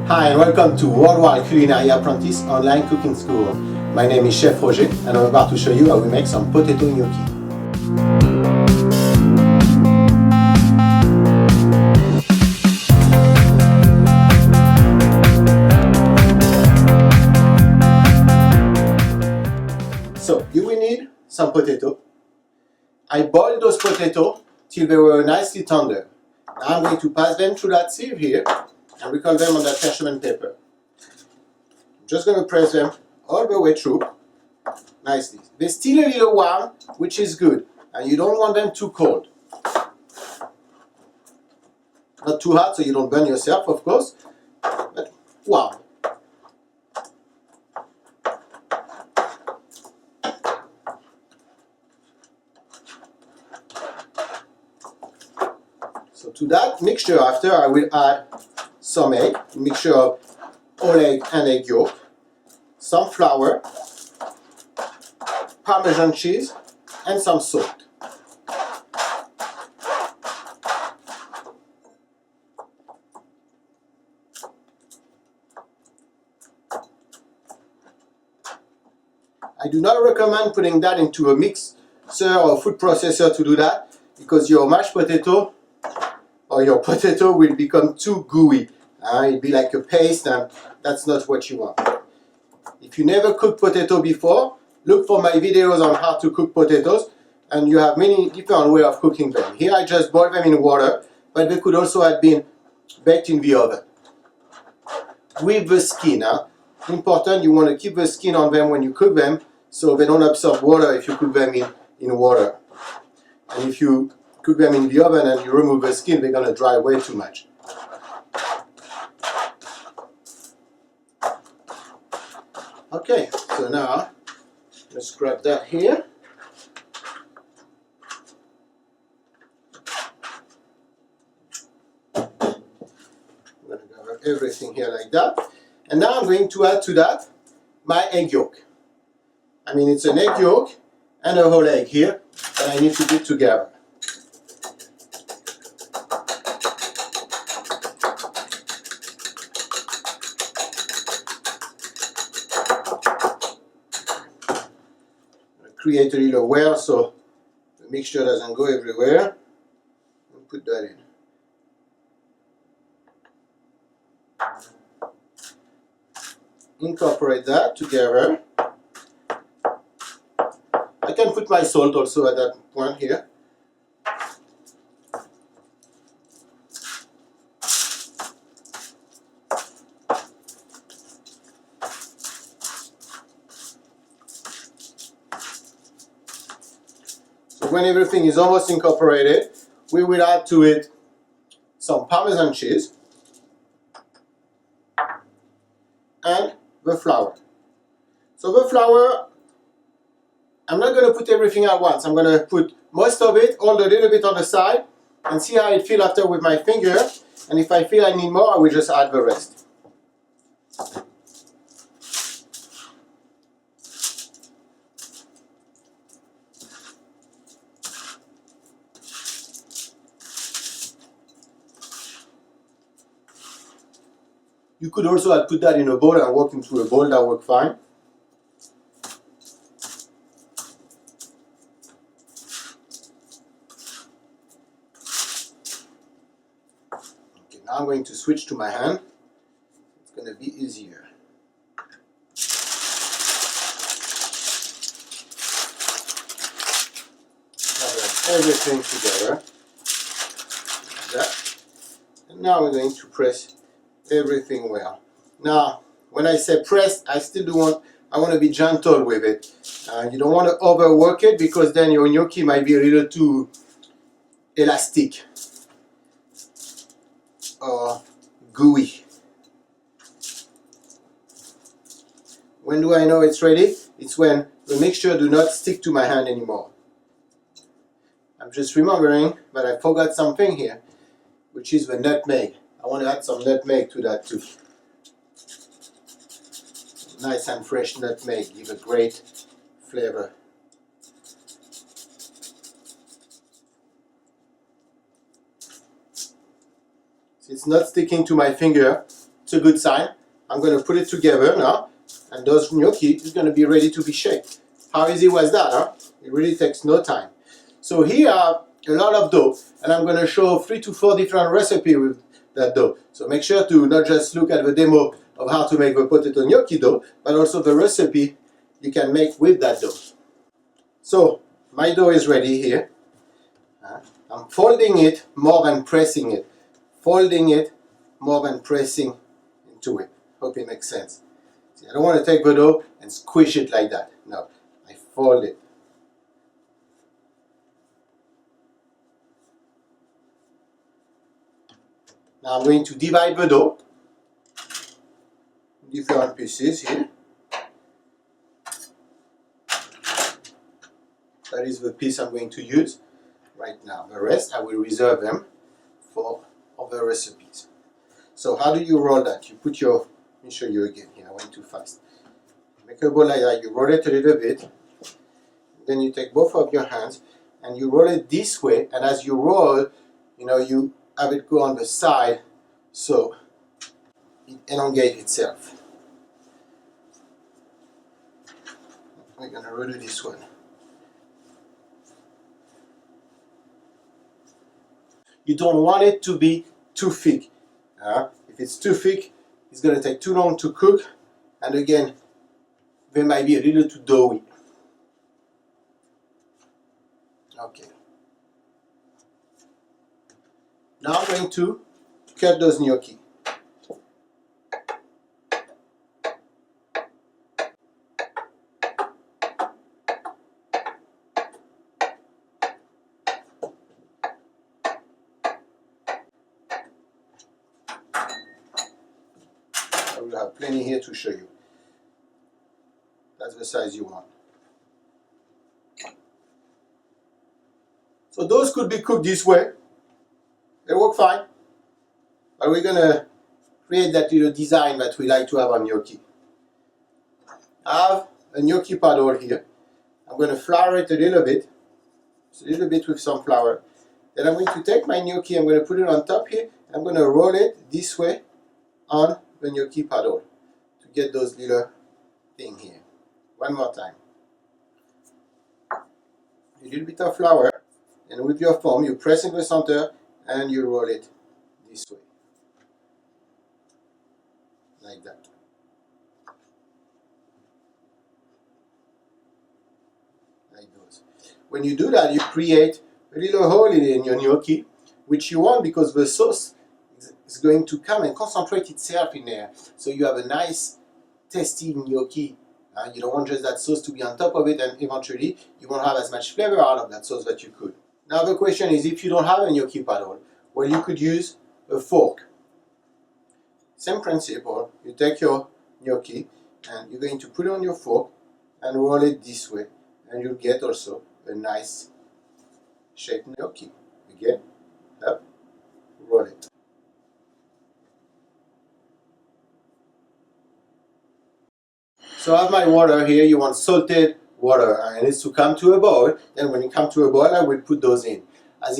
Hi and welcome to Worldwide Culinary Apprentice Online Cooking School. My name is Chef Roger and I'm about to show you how we make some potato gnocchi. So you will need some potato. I boiled those potatoes till they were nicely tender. Now I'm going to pass them through that sieve here and recall them on that parchment paper. I'm just going to press them all the way through nicely. They're still a little warm, which is good, and you don't want them too cold. Not too hot so you don't burn yourself, of course, but warm. So to that mixture after I will add some egg, a mixture of whole egg and egg yolk, some flour, Parmesan cheese, and some salt. I do not recommend putting that into a mixer or food processor to do that, because your mashed potato or your potato will become too gooey. It'll be like a paste, and that's not what you want. If you never cooked potato before, look for my videos on how to cook potatoes, and you have many different ways of cooking them. Here I just boiled them in water, but they could also have been baked in the oven. With the skin, important, you want to keep the skin on them when you cook them, so they don't absorb water if you cook them in water. And if you cook them in the oven and you remove the skin, they're going to dry way too much. Okay, so now let's grab that here. I'm going to grab everything here like that. And now I'm going to add to that my egg yolk. I mean, it's an egg yolk and a whole egg here that I need to beat together. Create a little well so the mixture doesn't go everywhere, and put that in. Incorporate that together. I can put my salt also at that point here. So when everything is almost incorporated, we will add to it some Parmesan cheese and the flour. So the flour, I'm not going to put everything at once. I'm going to put most of it, hold a little bit on the side, and see how it feels after with my finger. And if I feel I need more, I will just add the rest. You could also put that in a bowl and work into a bowl, that work fine. Okay, now I'm going to switch to my hand. It's going to be easier. Gather everything together. Like that. And now we're going to press everything well. Now, when I say press, I want to be gentle with it. You don't want to overwork it, because then your gnocchi might be a little too elastic or gooey. When do I know it's ready? It's when the mixture do not stick to my hand anymore. I'm just remembering that I forgot something here, which is the nutmeg. I want to add some nutmeg to that too. Nice and fresh nutmeg, give a great flavor. So it's not sticking to my finger, a good sign. I'm going to put it together now, and those gnocchi is going to be ready to be shaped. How easy was that, huh? It really takes no time. So here I have a lot of dough, and I'm going to show 3 to 4 different recipes with that dough. So make sure to not just look at the demo of how to make the potato gnocchi dough, but also the recipe you can make with that dough. So my dough is ready here. I'm folding it more than pressing it. Folding it more than pressing into it. Hope it makes sense. See, I don't want to take the dough and squish it like that. No, I fold it. Now I'm going to divide the dough in different pieces here. That is the piece I'm going to use right now. The rest I will reserve them for other recipes. So how do you roll that? You put your, let me show you again here, I went too fast. Make a ball like that, you roll it a little bit, then you take both of your hands and you roll it this way, and as you roll, you have it go on the side so it elongates itself. We're going to roll it this one. You don't want it to be too thick. If it's too thick, it's going to take too long to cook, and again, they might be a little too doughy. Okay. Now I'm going to cut those gnocchi. I will have plenty here to show you. That's the size you want. So those could be cooked this way. They work fine. But we're going to create that little design that we like to have on gnocchi. I have a gnocchi paddle here. I'm going to flour it a little bit. Just a little bit with some flour. Then I'm going to take my gnocchi, I'm going to put it on top here. I'm going to roll it this way on the gnocchi paddle to get those little things here. One more time. A little bit of flour, and with your thumb you press in the center and you roll it this way. Like that. Like those. When you do that, you create a little hole in your gnocchi, which you want because the sauce is going to come and concentrate itself in there. So you have a nice, tasty gnocchi. You don't want just that sauce to be on top of it, and eventually you won't have as much flavor out of that sauce that you could. Now the question is, if you don't have a gnocchi paddle, well, you could use a fork. Same principle, you take your gnocchi and you're going to put it on your fork and roll it this way, and you'll get also a nice shaped gnocchi. Again, up, roll it. So I have my water here. You want salted water, and it needs to come to a boil. Then when it comes to a boil, I will put those in. As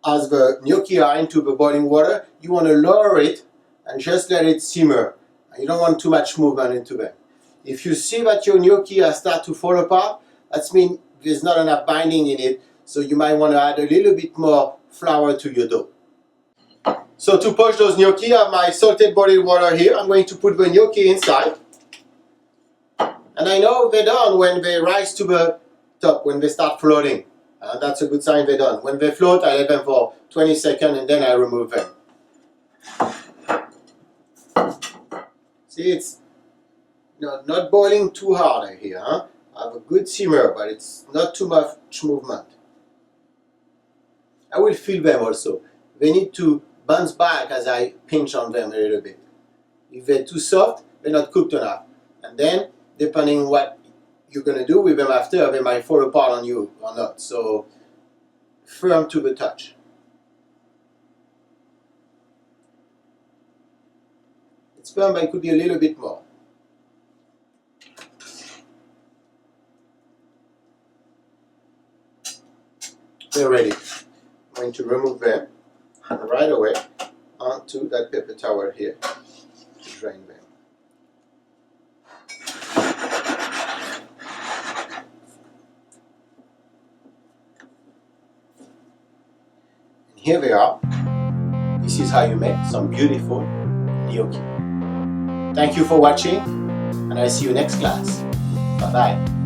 the gnocchi are into the boiling water, you want to lower it and just let it simmer. You don't want too much movement into them. If you see that your gnocchi are start to fall apart, that means there's not enough binding in it, so you might want to add a little bit more flour to your dough. So to poach those gnocchi, I have my salted boiling water here. I'm going to put the gnocchi inside. And I know they're done when they rise to the top, when they start floating. That's a good sign they're done. When they float, I let them for 20 seconds and then I remove them. See, it's not boiling too hard here. I have a good simmer, but it's not too much movement. I will feel them also. They need to bounce back as I pinch on them a little bit. If they're too soft, they're not cooked enough. And then, depending on what you're going to do with them after, they might fall apart on you or not. So, firm to the touch. It's firm, but it could be a little bit more. They're ready. I'm going to remove them right away onto that paper towel here. drain them. And here they are. This is how you make some beautiful gnocchi. Thank you for watching, and I'll see you next class. Bye bye.